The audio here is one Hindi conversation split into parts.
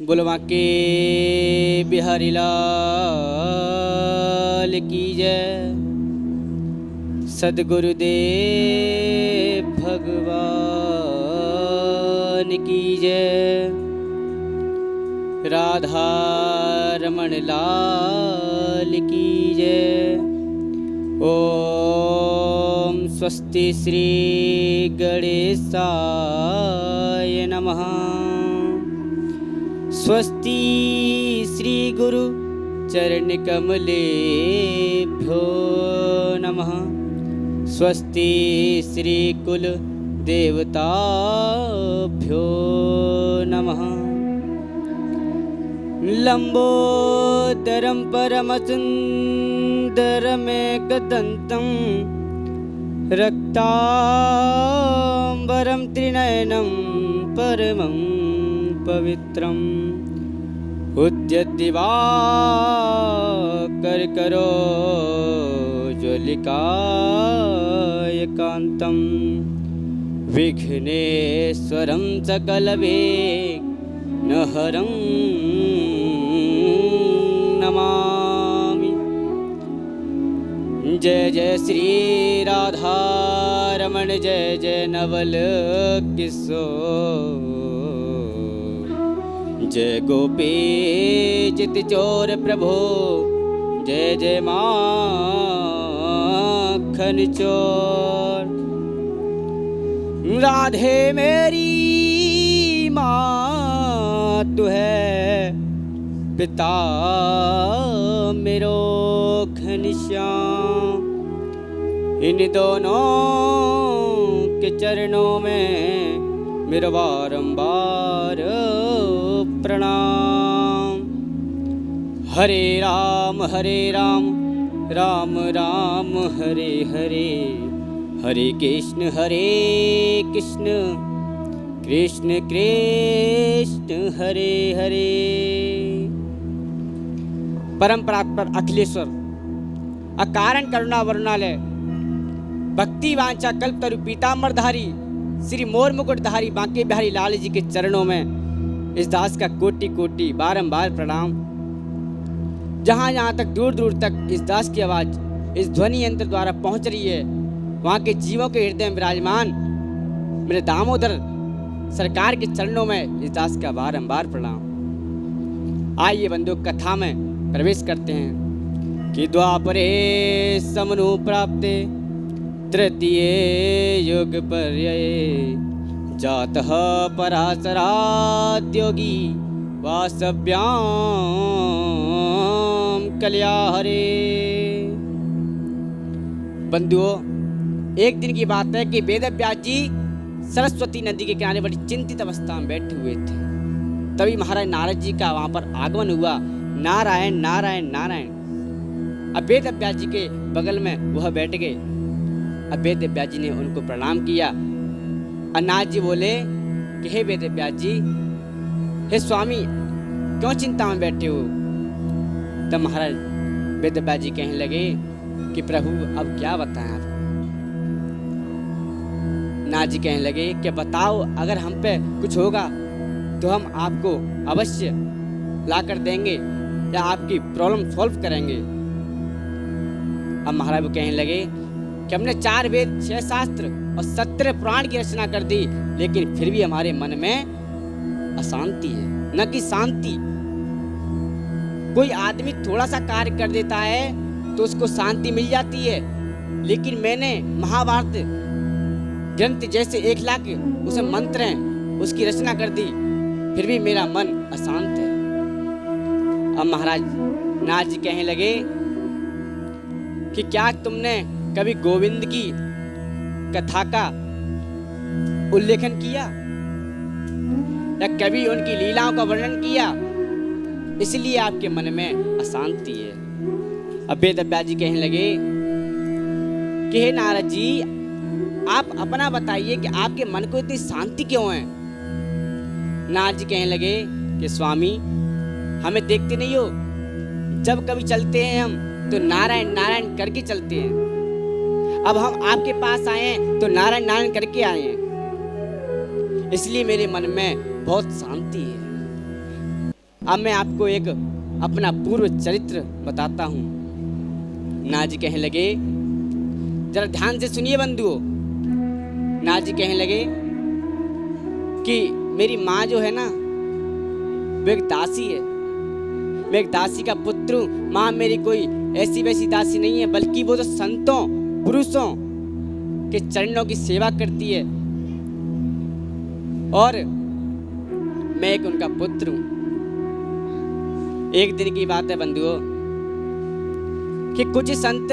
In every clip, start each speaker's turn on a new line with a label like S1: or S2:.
S1: बुलवा के बिहारी लाल की जय। सद्गुरुदेव भगवान की जय। राधा रमण लाल की जय। ओम स्वस्ति श्री गणेशाय नमः। स्वस्ति श्री गुरु चरण कमलेभ्यो नमः। स्वस्ति श्री कुल देवताभ्यो नमः। लंबोदरं परमसुंदरमेकदन्तं रक्तांबरं त्रिनयनं परमं पवित्रम् उद्यद्दिवाकरकरोज्ज्वलिकायकान्तं विघ्नेश्वरं सकलविघ्नहरं नमामि। जय जय श्री राधा रमण जय जय नवल किशोर। जय गोपी चित चोर प्रभो जय जय माखन चोर। राधे मेरी माँ तू है, पिता मेरो घनश्याम। इन दोनों के चरणों में मेरा बारंबार प्रणाम। हरे राम राम राम हरे हरे, हरे कृष्ण कृष्ण कृष्ण हरे हरे। परम परात्पर अखिलेश्वर अकारण करुणा वरुणालय भक्ति वांछा कल्पतरु पीताम्बरधारी श्री मोर मुकुटधारी बांके बिहारी लाल जी के चरणों में इस दास का कोटि कोटि बारंबार प्रणाम। जहाँ जहाँ तक दूर दूर तक इस दास की आवाज़ इस ध्वनि यंत्र द्वारा पहुँच रही है, वहाँ के जीवों के हृदय में विराजमान मेरे दामोदर सरकार के चरणों में इस दास का बारंबार प्रणाम। आइए बंधु कथा में प्रवेश करते हैं कि द्वापरे समनु प्राप्ते तृतीय युग पर्यये जातः पराशराद्योगी वासव्याम कल्याहरे। बंधुओं, एक दिन की बात है कि वेदव्यास जी सरस्वती नदी के किनारे बड़ी चिंतित अवस्था में बैठे हुए थे। तभी महाराज नारद जी का वहां पर आगमन हुआ। नारायण नारायण नारायण। अब वेदव्यास जी के बगल में वह बैठ गए। अब वेदव्यास जी ने उनको प्रणाम किया। नारद जी बोले कि हे वेदव्यास जी, हे स्वामी, क्यों चिंता में बैठे हो? तब महाराज वेदव्यास जी कहने लगे कि प्रभु अब क्या बताएं आपको। नारद जी कहने लगे कि बताओ, अगर हम पे कुछ होगा तो हम आपको अवश्य ला कर देंगे या आपकी प्रॉब्लम सॉल्व करेंगे। अब महाराज वो कहने लगे कि हमने 4 वेद 6 शास्त्र और 17 पुराण की रचना कर दी, लेकिन फिर भी हमारे मन में अशांति है, न कि शांति। कोई आदमी थोड़ा सा कार्य कर देता है तो उसको शांति मिल जाती है, लेकिन मैंने महाभारत ग्रंथ जैसे 1 लाख उसे मंत्र हैं उसकी रचना कर दी, फिर भी मेरा मन अशांत है। अब महाराज नारद जी कहने लगे कि क्या तुमने कभी गोविंद की कथा का उल्लेखन किया या कभी उनकी लीलाओं का वर्णन किया, इसलिए आपके मन में अशांति है। अब वेदव्यास जी कहने लगे कि हे नारद जी, आप अपना बताइए कि आपके मन को इतनी शांति क्यों है? नारद जी कहने लगे कि स्वामी, हमें देखते नहीं हो, जब कभी चलते हैं हम तो नारायण नारायण करके चलते हैं। अब हम आपके पास आए हैं तो नारायण नारायण करके आए हैं, इसलिए मेरे मन में बहुत शांति है। अब मैं आपको एक अपना पूर्व चरित्र बताता हूँ। नारद जी कहने लगे, जरा ध्यान से सुनिए बंधुओं। नारद जी कहने लगे कि मेरी माँ जो है ना, वो एक दासी है। मैं एक दासी का पुत्र हूँ। माँ मेरी कोई ऐसी वैसी दासी नहीं है, बल्कि वो तो संतों पुरुषों के चरणों की सेवा करती है, और मैं एक उनका पुत्र हूँ। एक दिन की बात है बंधुओं कि कुछ संत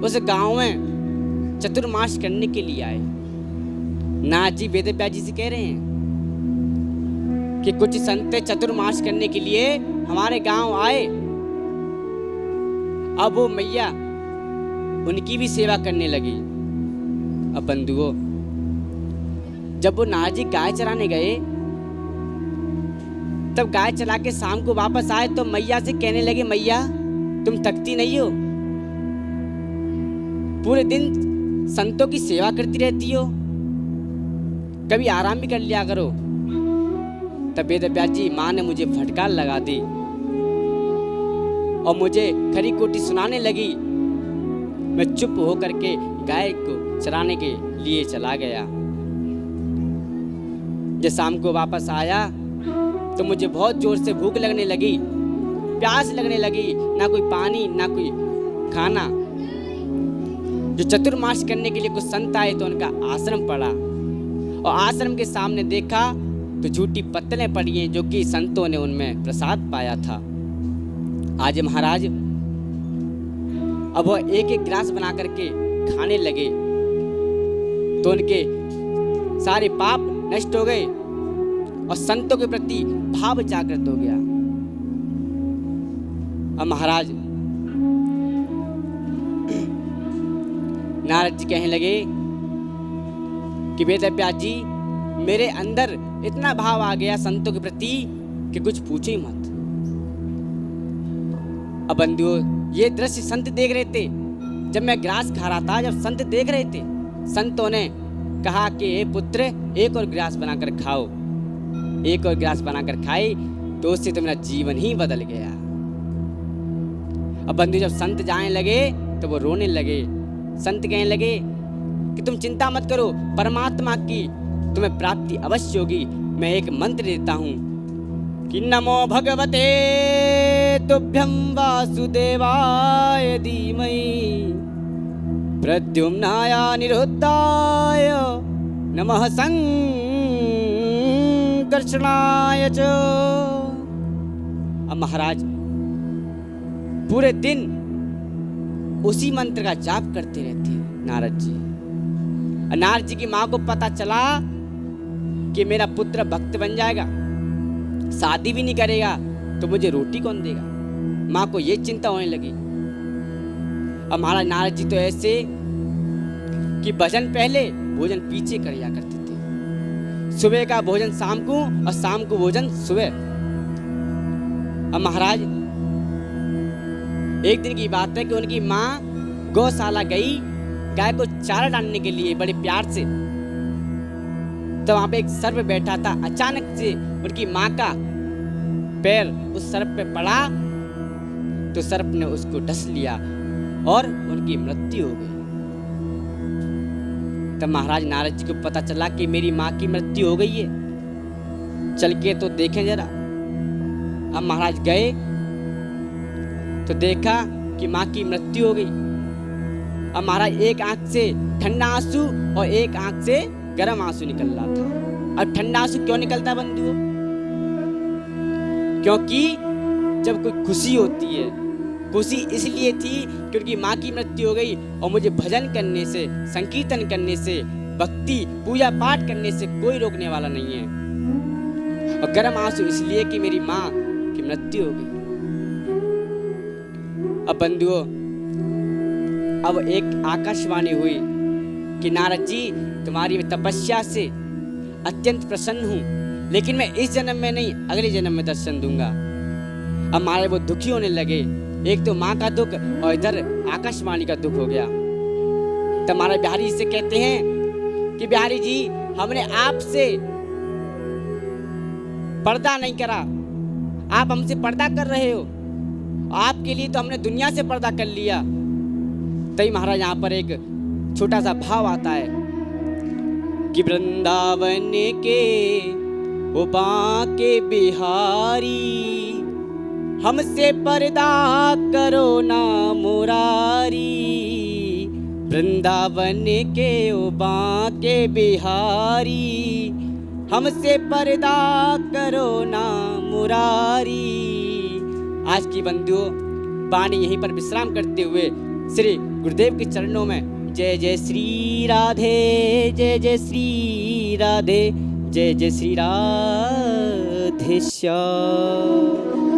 S1: उस गांव में चतुर्मास करने के लिए आए। नारद जी वेद व्यास जी से कह रहे हैं कि कुछ संत चतुर्मास करने के लिए हमारे गांव आए। अब वो मैया उनकी भी सेवा करने लगी। अब बंधुओं, जब वो नारद जी गाय चराने गए, तब गाय चला के शाम को वापस आए तो मैया से कहने लगे, मैया तुम थकती नहीं हो? पूरे दिन संतों की सेवा करती रहती हो, कभी आराम भी कर लिया करो। तब वेद व्यास जी माँ ने मुझे फटकार लगा दी और मुझे खरी खोटी सुनाने लगी। मैं चुप होकर के गाय को चराने के लिए चला गया। जब शाम को वापस आया तो मुझे बहुत जोर से भूख लगने लगी, प्यास लगने लगी, ना कोई पानी ना कोई खाना। जो चतुर्मास करने के लिए कुछ संत आए तो उनका आश्रम पड़ा, और आश्रम के सामने देखा तो झूठी पत्तलें पड़ी हैं, जो कि संतों ने उनमें प्रसाद पाया था। आज महाराज अब वो एक एक गिलास बना करके खाने लगे तो उनके सारे पाप नष्ट हो गए और संतों के प्रति भाव जागृत हो गया। अब महाराज नारद जी कहने लगे कि वेद व्यास जी, मेरे अंदर इतना भाव आ गया संतों के प्रति कि कुछ पूछो ही मत। अब बंधुओं, ये दृश्य संत देख रहे थे। जब मैं ग्रास खा रहा था, जब संत देख रहे थे, संतों ने कहा कि हे पुत्र, एक और ग्रास बनाकर खाओ। एक और ग्रास बनाकर खाई तो उससे तो मेरा जीवन ही बदल गया। अब बंधु, जब संत जाने लगे तो वो रोने लगे। संत कहने लगे कि तुम चिंता मत करो, परमात्मा की तुम्हें प्राप्ति अवश्य होगी। मैं एक मंत्र देता हूं कि नमो भगवते तुभ्यं वासुदेवाय धीमहि प्रद्युम्नाय निरुद्धाय नमः संकर्षणाय च। अब महाराज पूरे दिन उसी मंत्र का जाप करते रहते हैं नारद जी। नारद जी की माँ को पता चला कि मेरा पुत्र भक्त बन जाएगा, शादी भी नहीं करेगा, तो मुझे रोटी कौन देगा। माँ को ये चिंता होने लगी। अब महाराज नारद जी तो ऐसे कि भजन पहले भोजन पीछे किया करते थे। सुबह का भोजन शाम को और शाम को भोजन सुबह। अब महाराज एक दिन की बात है कि उनकी माँ गौशाला गई गाय को चारा डालने के लिए बड़े प्यार से। तो वहां पे एक सर्प बैठा था। अचानक से उनकी माँ का पैर उस सर्प पे पड़ा तो सर्प ने उसको डस लिया और उनकी मृत्यु हो गई। तब महाराज नारद जी को पता चला कि मेरी माँ की मृत्यु हो गई है, चल के तो देखें जरा। अब महाराज गए तो देखा कि माँ की मृत्यु हो गई। अब महाराज एक आंख से ठंडा आंसू और एक आंख से गर्म आंसू निकल रहा था। अब ठंडा आंसू क्यों निकलता बंधुओं? क्योंकि जब कोई खुशी होती है, खुशी इसलिए थी क्योंकि माँ की मृत्यु हो गई और मुझे भजन करने से, संकीर्तन करने से, भक्ति पूजा पाठ करने से कोई रोकने वाला नहीं है। और गर्म आंसू इसलिए कि मेरी माँ की मृत्यु हो गई। अब बंधुओं, अब एक आकाशवाणी हुई कि नारद जी, तुम्हारी तपस्या से अत्यंत प्रसन्न हूँ, लेकिन मैं इस जन्म में नहीं अगले जन्म में दर्शन दूंगा। अब हमारे वो दुखी होने लगे। एक तो माँ का दुख और इधर आकाशवाणी का दुख हो गया। तो हमारे बिहारी जी से कहते हैं कि बिहारी जी, हमने आपसे पर्दा नहीं करा, आप हमसे पर्दा कर रहे हो। आपके लिए तो हमने दुनिया से पर्दा कर लिया। तभी महाराज यहाँ पर एक छोटा सा भाव आता है कि वृंदावन के ओ बांके बिहारी, हमसे पर्दा करो ना मुरारी। वृंदावन के ओ बांके बिहारी, हमसे पर्दा करो ना मुरारी। आज की बंधुओं वाणी यहीं पर विश्राम करते हुए श्री गुरुदेव के चरणों में जय जय श्री राधे, जय जय श्री राधे, जय जय श्री राधे श्याम।